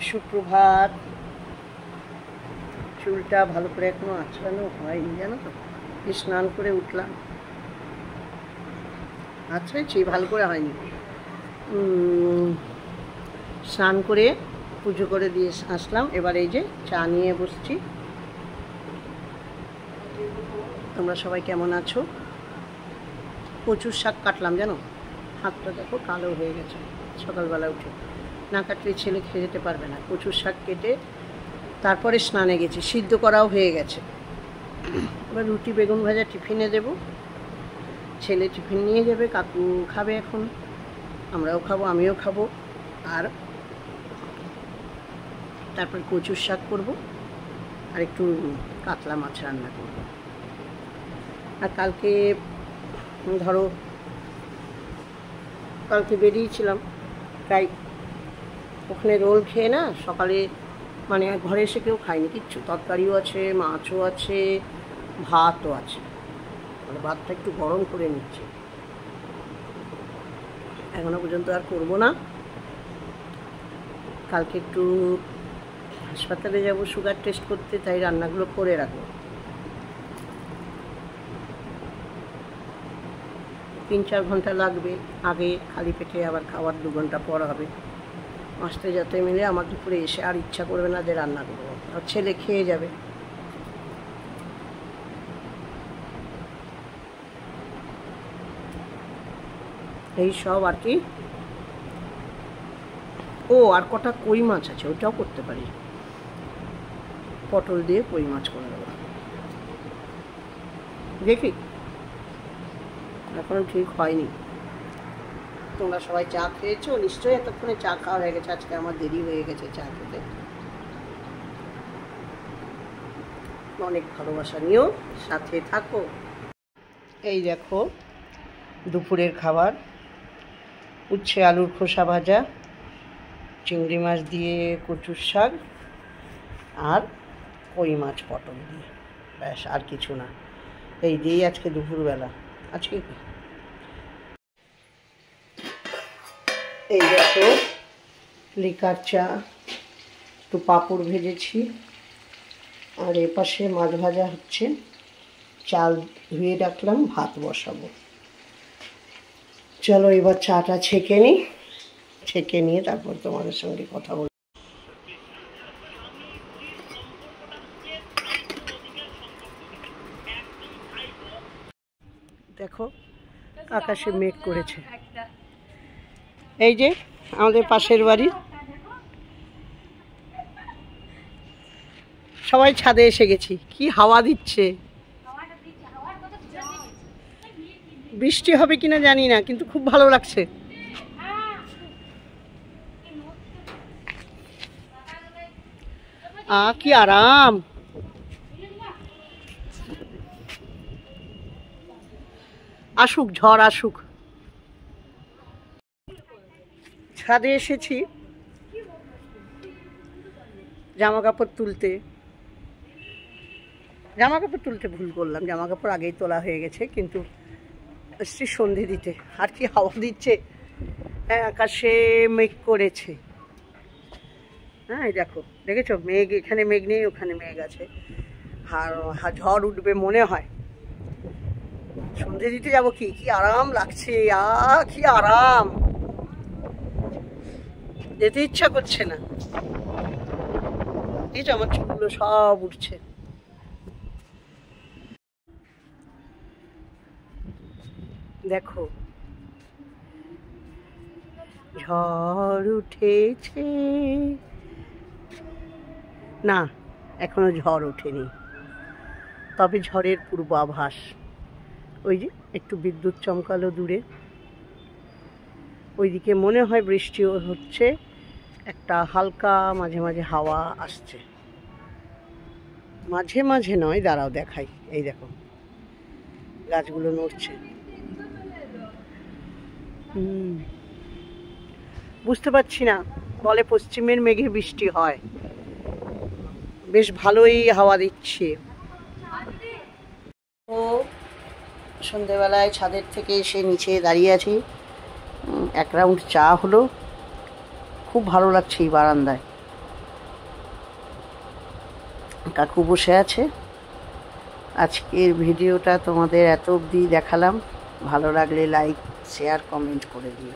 সুপ্রভাত। চুলটা ভালো করে এখনো আঁচড়ানো হয়নি জানো তো, স্নান করে উঠলাম, আঁচড়েছি ভালো করে হয়নি। স্নান করে পুজো করে দিয়ে আসলাম, এবার এই যে চা নিয়ে বসছি। তোমরা সবাই কেমন আছো? কচুর শাক কাটলাম জানো, হাতটা দেখো কালো হয়ে গেছে, সকালবেলা উঠে না কাটলে ছেলে খেয়ে যেতে পারবে না। কচুর শাক কেটে তারপরে স্নানে গেছি, সিদ্ধ করাও হয়ে গেছে। এবার রুটি বেগুন ভাজা টিফিনে দেব, ছেলে টিফিন নিয়ে যাবে, কাকু খাবে, এখন আমরাও খাবো, আমিও খাবো। আর তারপর কচুর শাক করব আর একটু কাতলা মাছ রান্না করব। আর কালকে ধরো কালকে বেরিয়েছিলাম, তাই ওখানে রোল খেয়ে না সকালে মানে ঘরে এসে কেউ খায়নি কিচ্ছু, তরকারিও আছে, মাছও আছে, ভাতও আছে। মানে ভাতটা একটু গরম করে নিচ্ছি, এখনো পর্যন্ত আর করবো না। কালকে একটু হাসপাতালে যাব সুগার টেস্ট করতে, তাই রান্নাগুলো করে রাখবো। 3-4 ঘন্টা লাগবে, আগে খালি পেটে, আবার খাওয়ার 2 ঘন্টা পর হবে। আসতে যাতে মিলে আমার দুপুরে এসে আর ইচ্ছা করবে না যে রান্না করবো, আর ছেলে খেয়ে যাবে। এই সব আর কি। ও আর কটা কই মাছ আছে, ওটাও করতে পারি, পটল দিয়ে কই মাছ করে দেবো, দেখি, এখনো ঠিক হয়নি। তোমরা সবাই চা খেয়েছো নিশ্চয়ই, এতক্ষণে চা খাওয়া হয়ে গেছে, আজকে আমার দেরি হয়ে গেছে চা খেতে। অনেক ভালোবাসা নিও, সাথে থাকো। এই দেখো দুপুরের খাবার, উচ্ছে আলুর খোসা ভাজা, চিংড়ি মাছ দিয়ে কচুর শাক, আর কই মাছ পটল দিয়ে, ব্যাস আর কিছু না। এই দিয়েই আজকে দুপুরবেলা। আজকে এই দেখো লিকার চা, একটু পাঁপড় ভেজেছি, আর এপাশে মাছ ভাজা হচ্ছে, চাল ধুয়ে রাখলাম, ভাত বসাবো। চলো এবার চাটা ছেঁকে নিই, ছেঁকে নিয়ে তারপর তোমাদের সঙ্গে কথা বলি। দেখো আকাশে মেঘ করেছে, এই যে আমাদের পাশের বাড়ি, সবাই ছাদে এসে গেছি। কি হাওয়া দিচ্ছে, বৃষ্টি হবে কিনা জানি না, কিন্তু খুব ভালো লাগছে। কি আরাম, আসুক ঝড় আসুক। ছাদে এসেছি জামা কাপড় তুলতে, ভুল করলাম, জামা কাপড় আগেই তোলা হয়ে গেছে, কিন্তু এসছি সন্ধে দিতে। আর কি হাওয়া দিচ্ছে, হ্যাঁ আকাশে মেঘ করেছে। হ্যাঁ দেখো, দেখেছো মেঘ, এখানে মেঘ নেই, ওখানে মেঘ আছে, আর ঝড় উঠবে মনে হয়। সন্ধে দিতে যাবো, কি আরাম লাগছে, কি আরাম, যেতে ইচ্ছা করছে না। এই যে আমার চুলগুলো সব উঠছে। দেখো ঝড় উঠেছে, না এখনো ঝড় ওঠেনি, তবে ঝড়ের পূর্বাভাস। ওই যে একটু বিদ্যুৎ চমকালো দূরে, ওইদিকে মনে হয় বৃষ্টিও হচ্ছে, একটা হালকা মাঝে মাঝে হাওয়া আসছে, মাঝে মাঝে নয়, দাঁড়াও দেখাই। এই দেখো গাছগুলো নড়ছে। বুঝতে পারছি না, বলে পশ্চিমের মেঘে বৃষ্টি হয়, বেশ ভালোই হাওয়া দিচ্ছে। ও সন্ধেবেলায় ছাদের থেকে এসে নিচে দাঁড়িয়ে আছি, 1 রাউন্ড চা হলো, খুব ভালো লাগছে এই বারান্দায়। কাকু বসে আছে। আজকের ভিডিওটা তোমাদের এত অবধি দেখালাম। ভালো লাগলে লাইক, শেয়ার, কমেন্ট করে দিও।